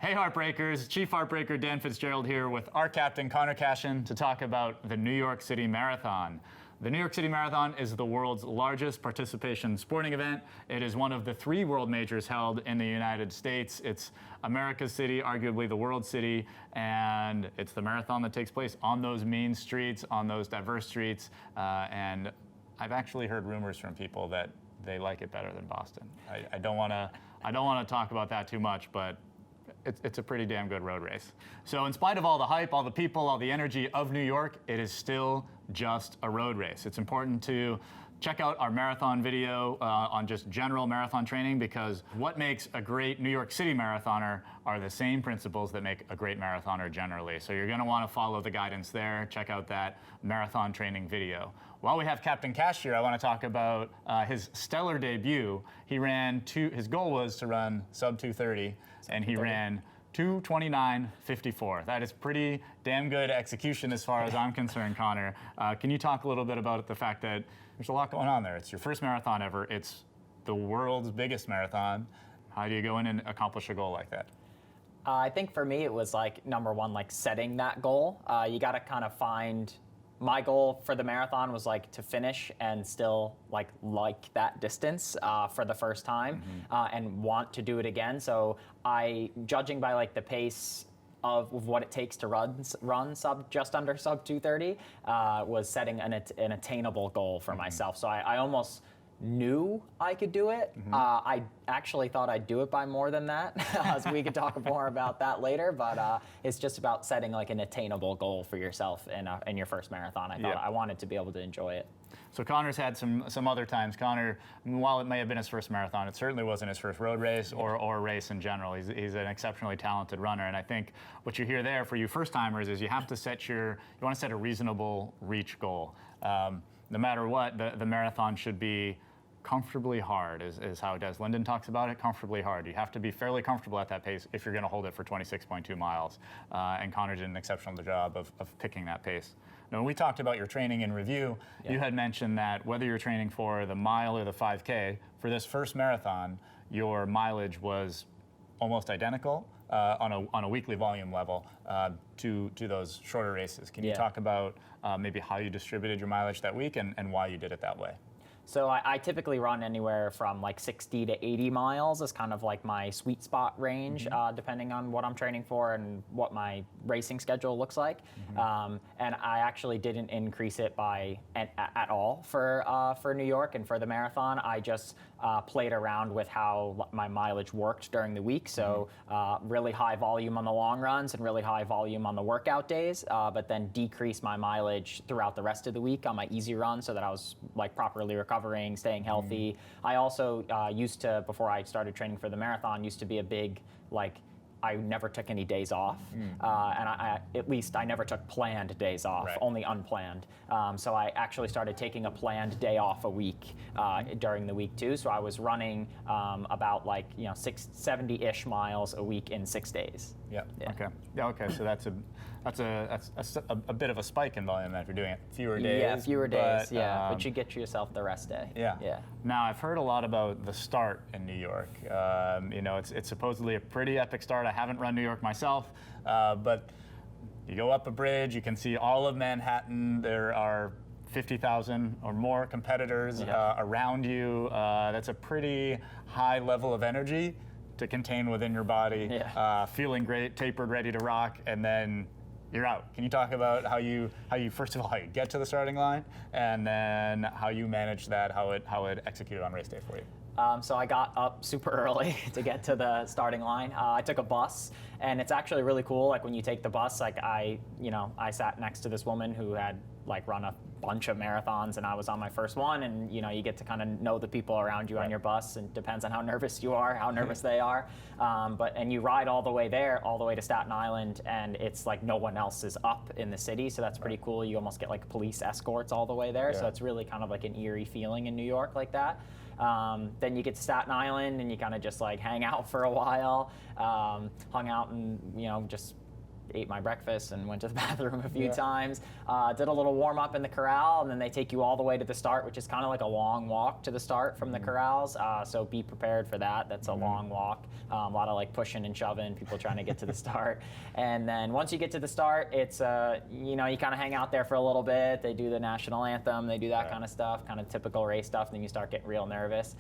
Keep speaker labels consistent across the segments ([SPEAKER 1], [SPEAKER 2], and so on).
[SPEAKER 1] Hey Heartbreakers, Chief Heartbreaker Dan Fitzgerald here with our captain Conor Cashin to talk about the New York City Marathon. The New York City Marathon is the world's largest participation sporting event. It is one of the 3 world majors held in the United States. It's America's city, arguably the world city, and it's the marathon that takes place on those mean streets, on those diverse streets, and I've actually heard rumors from people that they like it better than Boston. I don't want to talk about that too much, but it's a pretty damn good road race. So in spite of all the hype, all the people, all the energy of New York, it is still just a road race. It's important to check out our marathon video on just general marathon training, because what makes a great New York City marathoner are the same principles that make a great marathoner generally. So you're going to want to follow the guidance there. Check out that marathon training video. While we have Captain Cash here, I want to talk about his stellar debut. He ran his goal was to run sub 2:30, and he ran 2:29:54. That is pretty damn good execution as far as I'm concerned, Connor. Can you talk a little bit about the fact that there's a lot going on there? It's your first marathon ever. It's the world's biggest marathon. How do you go in and accomplish a goal like that?
[SPEAKER 2] I think for me, it was like, number one, like setting that goal. You got to kind of find, my goal for the marathon was like to finish and still like that distance for the first time, and want to do it again. So judging by like the pace of what it takes to run just under sub 2:30, was setting an attainable goal for myself. So I almost knew I could do it. I actually thought I'd do it by more than that, as we could talk more about that later, but it's just about setting like an attainable goal for yourself in your first marathon. I thought I wanted to be able to enjoy it.
[SPEAKER 1] So Connor's had some other times. Connor, while it may have been his first marathon, it certainly wasn't his first road race or race in general. He's an exceptionally talented runner, and I think what you hear there for you first-timers is you have to you want to set a reasonable reach goal. No matter what, the marathon should be comfortably hard, is how Des Linden talks about it, comfortably hard. You have to be fairly comfortable at that pace if you're going to hold it for 26.2 miles. And Connor did an exceptional job of picking that pace. Now, when we talked about your training in review, you had mentioned that whether you're training for the mile or the 5K, for this first marathon, your mileage was almost identical on a weekly volume level to those shorter races. Can you talk about maybe how you distributed your mileage that week and why you did it that way?
[SPEAKER 2] So I typically run anywhere from like 60 to 80 miles as kind of like my sweet spot range, depending on what I'm training for and what my racing schedule looks like. And I actually didn't increase it at all for New York and for the marathon. I just played around with how my mileage worked during the week. So really high volume on the long runs and really high volume on the workout days, but then decrease my mileage throughout the rest of the week on my easy run, so that I was like properly recovering, staying healthy. I also used to, before I started training for the marathon, used to be a big, like, I never took any days off, and at least I never took planned days off, only unplanned. So I actually started taking a planned day off a week during the week too. So I was running about 70-ish miles a week in 6 days.
[SPEAKER 1] Okay. Okay. So that's a bit of a spike in volume if you're doing it fewer days.
[SPEAKER 2] Yeah, fewer days. But you get yourself the rest day.
[SPEAKER 1] Yeah. Now I've heard a lot about the start in New York. It's supposedly a pretty epic start. I haven't run New York myself, but you go up a bridge, you can see all of Manhattan. There are 50,000 or more competitors around you. That's a pretty high level of energy to contain within your body. Feeling great, tapered, ready to rock, and then you're out. Can you talk about how you first of all, how you get to the starting line, and then how you manage that, how it executed on race day for you?
[SPEAKER 2] So I got up super early to get to the starting line. I took a bus, and it's actually really cool. Like when you take the bus, like I sat next to this woman who had like run a bunch of marathons, and I was on my first one, and you get to kind of know the people around you on your bus, and it depends on how nervous you are, how nervous they are. And you ride all the way there, all the way to Staten Island, and it's like no one else is up in the city, so that's pretty cool. You almost get like police escorts all the way there, so it's really kind of like an eerie feeling in New York like that. Then you get to Staten Island and you kind of just like hang out for a while, hung out and just ate my breakfast and went to the bathroom a few times. Did a little warm up in the corral, and then they take you all the way to the start, which is kind of like a long walk to the start from the corrals. So be prepared for that. That's a long walk. A lot of like pushing and shoving, people trying to get to the start. And then once you get to the start, it's you know, you kind of hang out there for a little bit. They do the national anthem, they do that kind of stuff, kind of typical race stuff. And then you start getting real nervous.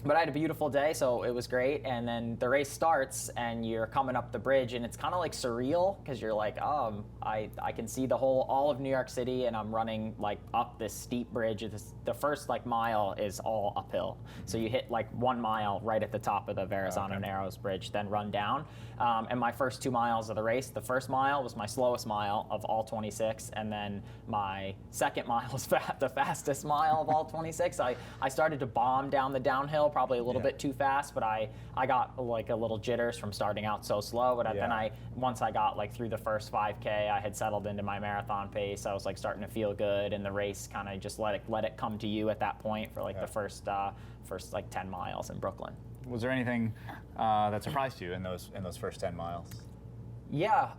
[SPEAKER 2] But I had a beautiful day, so it was great. And then the race starts, and you're coming up the bridge, and it's kind of like surreal because you're like, I can see all of New York City, and I'm running like up this steep bridge. The first like mile is all uphill, so you hit like 1 mile right at the top of the Verrazano Narrows Bridge, then run down. And my first 2 miles of the race, the first mile was my slowest mile of all 26, and then my second mile was the fastest mile of all 26. I started to bomb down the downhill, probably a little bit too fast, but I got like a little jitters from starting out so slow. But then once I got like through the first 5K, I had settled into my marathon pace. I was like starting to feel good, and the race kind of just let it come to you at that point for like the first like 10 miles in Brooklyn.
[SPEAKER 1] Was there anything that surprised you in those first 10 miles?
[SPEAKER 2] Yeah,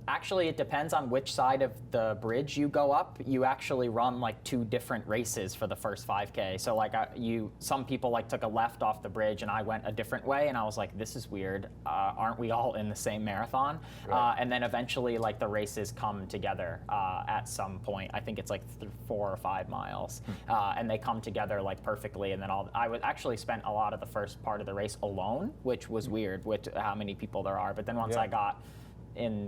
[SPEAKER 2] actually it depends on which side of the bridge you go up. You actually run like 2 different races for the first 5K. So like some people like took a left off the bridge, and I went a different way, and I was like, this is weird. Aren't we all in the same marathon? Right. And then eventually like the races come together at some point. I think it's like 4 or 5 miles, and they come together like perfectly. And then I would actually spent a lot of the first part of the race alone, which was weird with how many people there are. But then once I got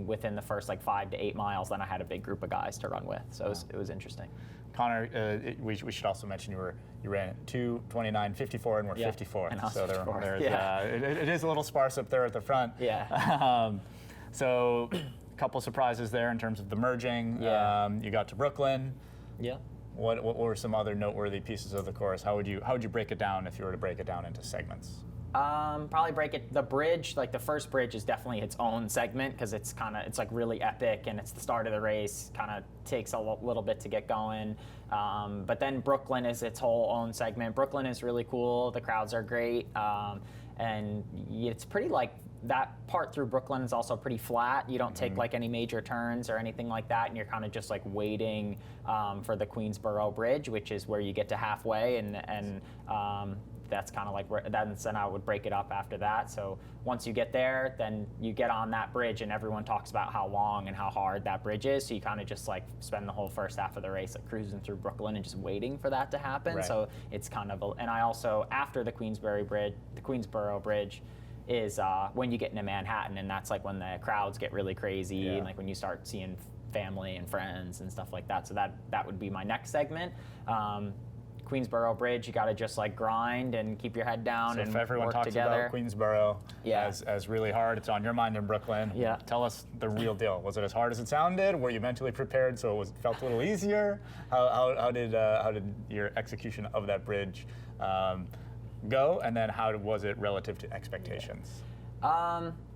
[SPEAKER 2] within the first like 5 to 8 miles, then I had a big group of guys to run with, so it was interesting.
[SPEAKER 1] Conor, we should also mention you ran 2:29:54 and we're 54,
[SPEAKER 2] and
[SPEAKER 1] so
[SPEAKER 2] 54.
[SPEAKER 1] It is a little sparse up there at the front.
[SPEAKER 2] Yeah.
[SPEAKER 1] So a couple surprises there in terms of the merging.
[SPEAKER 2] Yeah.
[SPEAKER 1] You got to Brooklyn.
[SPEAKER 2] Yeah.
[SPEAKER 1] What were some other noteworthy pieces of the course? How would you break it down if you were to break it down into segments?
[SPEAKER 2] Probably the bridge, like the first bridge is definitely its own segment because it's like really epic, and it's the start of the race, kind of takes a little bit to get going. But then Brooklyn is its whole own segment. Brooklyn is really cool, the crowds are great, and it's pretty like, that part through Brooklyn is also pretty flat. You don't take like any major turns or anything like that, and you're kind of just like waiting for the Queensboro Bridge, which is where you get to halfway, and that's kind of like then I would break it up after that. So once you get there, then you get on that bridge, and everyone talks about how long and how hard that bridge is. So you kind of just like spend the whole first half of the race like cruising through Brooklyn and just waiting for that to happen.
[SPEAKER 1] Right.
[SPEAKER 2] So it's kind of and I also, after the Queensboro Bridge is when you get into Manhattan, and that's like when the crowds get really crazy, and like when you start seeing family and friends and stuff like that. So that would be my next segment. Queensboro Bridge, you got to just like grind and keep your head down,
[SPEAKER 1] so
[SPEAKER 2] and
[SPEAKER 1] if everyone
[SPEAKER 2] work
[SPEAKER 1] talks
[SPEAKER 2] together.
[SPEAKER 1] about Queensboro as really hard, it's on your mind in Brooklyn.
[SPEAKER 2] Yeah.
[SPEAKER 1] Tell us the real deal. Was it as hard as it sounded? Were you mentally prepared so it felt a little easier? How did your execution of that bridge go, and then how was it relative to expectations?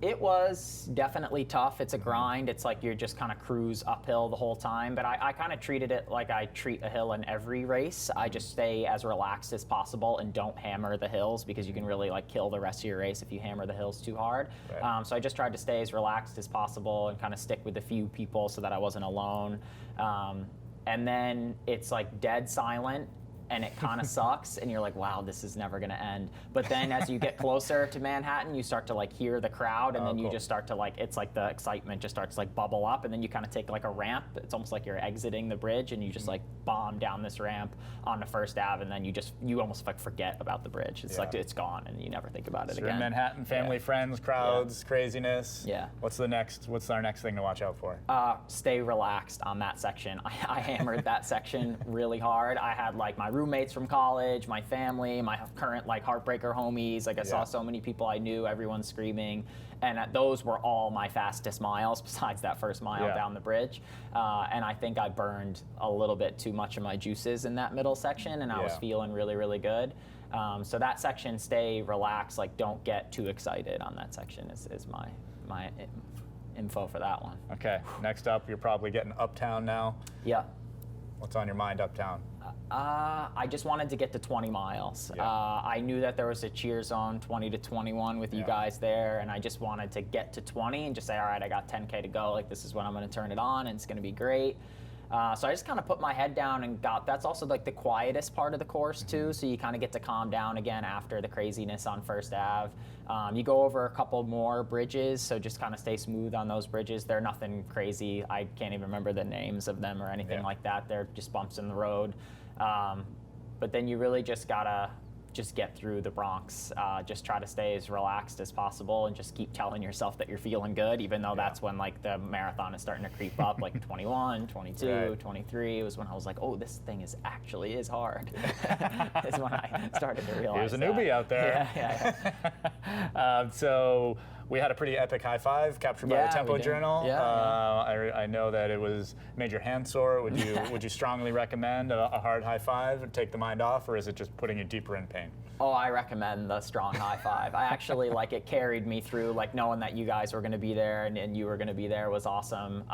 [SPEAKER 2] It was definitely tough. It's a grind. It's like you're just kind of cruise uphill the whole time. But I kind of treated it like I treat a hill in every race. I just stay as relaxed as possible and don't hammer the hills, because you can really like kill the rest of your race if you hammer the hills too hard. Right. So I just tried to stay as relaxed as possible and kind of stick with a few people so that I wasn't alone. And then it's like dead silent, and it kind of sucks, and you're like, wow, this is never gonna end. But then as you get closer to Manhattan, you start to like hear the crowd, and then you just start to like, it's like the excitement just starts to like bubble up, and then you kind of take like a ramp. It's almost like you're exiting the bridge, and you just like bomb down this ramp on the First Ave, and then you almost like forget about the bridge. It's like it's gone, and you never think about it
[SPEAKER 1] So
[SPEAKER 2] again.
[SPEAKER 1] in Manhattan, family, friends, crowds, craziness.
[SPEAKER 2] Yeah.
[SPEAKER 1] What's our next thing to watch out for?
[SPEAKER 2] Stay relaxed on that section. I hammered that section really hard. I had like my roommates from college, my family, my current like Heartbreaker homies. Like I saw so many people I knew, everyone screaming, and those were all my fastest miles besides that first mile down the bridge. And I think I burned a little bit too much of my juices in that middle section, and I was feeling really, really good. So that section, stay relaxed, like don't get too excited on that section is my info for that one.
[SPEAKER 1] Okay, next up, you're probably getting uptown now.
[SPEAKER 2] Yeah.
[SPEAKER 1] What's on your mind uptown?
[SPEAKER 2] I just wanted to get to 20 miles.
[SPEAKER 1] Yeah.
[SPEAKER 2] I knew that there was a cheer zone 20 to 21 with you guys there, and I just wanted to get to 20 and just say, all right, I got 10K to go. Like, this is when I'm going to turn it on, and it's going to be great. So I just kind of put my head down and that's also like the quietest part of the course too. So you kind of get to calm down again after the craziness on First Ave. You go over a couple more bridges, so just kind of stay smooth on those bridges. They're nothing crazy. I can't even remember the names of them or anything like that. They're just bumps in the road. But then you really just gotta just get through the Bronx. Just try to stay as relaxed as possible and just keep telling yourself that you're feeling good, even though that's when like the marathon is starting to creep up, like 21, 22, 23 was when I was like, oh, this thing is hard. Is when I started to realize
[SPEAKER 1] Here's a newbie out there.
[SPEAKER 2] Yeah.
[SPEAKER 1] So we had a pretty epic high five captured by the Tempo Journal. I know that it made your hands sore. Would you strongly recommend a hard high five to take the mind off, or is it just putting you deeper in pain?
[SPEAKER 2] Oh, I recommend the strong high five. I actually it carried me through, like knowing that you guys were going to be there and you were going to be there was awesome.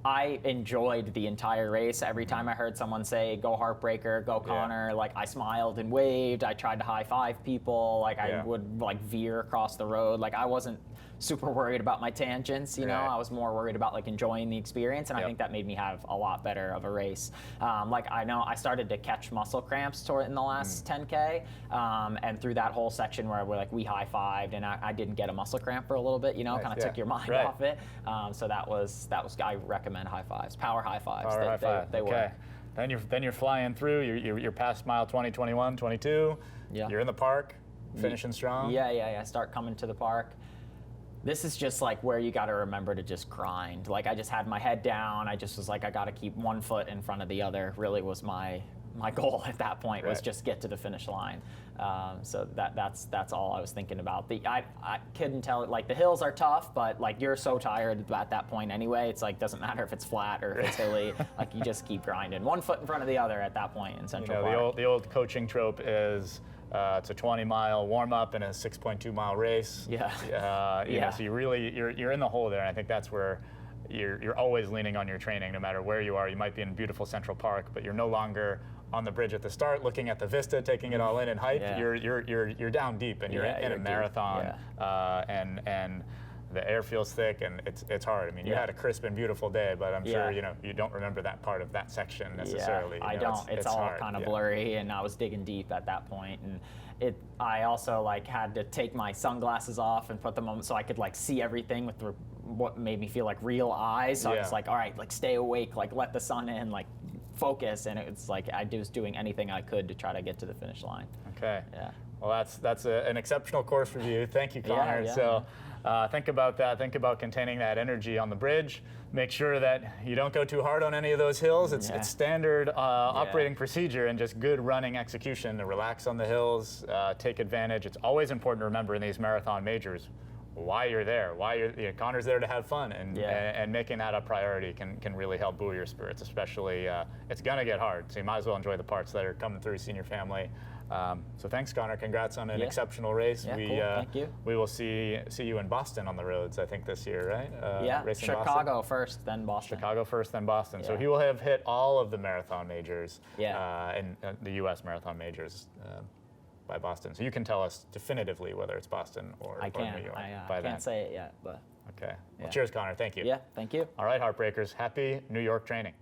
[SPEAKER 2] I enjoyed the entire race. Every time I heard someone say, go Heartbreaker, go Conor, like I smiled and waved. I tried to high five people. Like I would like veer across the road. Like I wasn't super worried about my tangents, you know. I was more worried about like enjoying the experience, and I think that made me have a lot better of a race. Like I know I started to catch muscle cramps in the last 10K, and through that whole section where we high-fived and I didn't get a muscle cramp for a little bit, you know, kind of took your mind off it. So that was I recommend high fives, power high fives. They work.
[SPEAKER 1] Then you're flying through. You're past mile 20, 21, 22.
[SPEAKER 2] Yeah.
[SPEAKER 1] You're in the park, finishing strong.
[SPEAKER 2] Yeah. Start coming to the park. This is just like where you got to remember to just grind. Like I just had my head down. I just was like, I got to keep one foot in front of the other. Really was my goal at that point was just get to the finish line. So that's all I was thinking about. I couldn't tell. Like the hills are tough, but like you're so tired at that point anyway. It's like doesn't matter if it's flat or if it's hilly. Like you just keep grinding, one foot in front of the other at that point in Central Park.
[SPEAKER 1] The old coaching trope is. It's a 20-mile warm-up and a 6.2-mile race. So you're in the hole there, and I think that's where you're always leaning on your training, no matter where you are. You might be in beautiful Central Park, but you're no longer on the bridge at the start, looking at the vista, taking it all in hype. You're down deep, and you're in a marathon, and the air feels thick, and it's hard. I mean, you had a crisp and beautiful day, but I'm sure you don't remember that part of that section necessarily.
[SPEAKER 2] I don't. It's all
[SPEAKER 1] hard.
[SPEAKER 2] kind of blurry, and I was digging deep at that point, and I also like had to take my sunglasses off and put them on so I could like see everything with what made me feel like real eyes. So I was like, all right, like stay awake, like let the sun in, like focus, and it's like I was doing anything I could to try to get to the finish line.
[SPEAKER 1] Okay.
[SPEAKER 2] Yeah.
[SPEAKER 1] Well, that's an exceptional course review. Thank you, Conor. So think about that. Think about containing that energy on the bridge. Make sure that you don't go too hard on any of those hills. It's standard operating procedure and just good running execution to relax on the hills, take advantage. It's always important to remember in these marathon majors why you're there. Conor's there to have fun, and making that a priority can really help buoy your spirits, especially it's gonna get hard, so you might as well enjoy the parts that are coming through, seeing your family. So thanks, Conor. Congrats on an exceptional race.
[SPEAKER 2] Yeah, cool. Thank you.
[SPEAKER 1] We will see you in Boston on the roads, I think, this year, right?
[SPEAKER 2] Racing Chicago first, then Boston.
[SPEAKER 1] Chicago first, then Boston. So he will have hit all of the marathon majors, in the U.S. marathon majors by Boston. So you can tell us definitively whether it's Boston or New York.
[SPEAKER 2] I can't say it yet, but.
[SPEAKER 1] Okay. Well, cheers, Conor. Thank you.
[SPEAKER 2] Yeah, thank you.
[SPEAKER 1] All right, Heartbreakers. Happy New York training.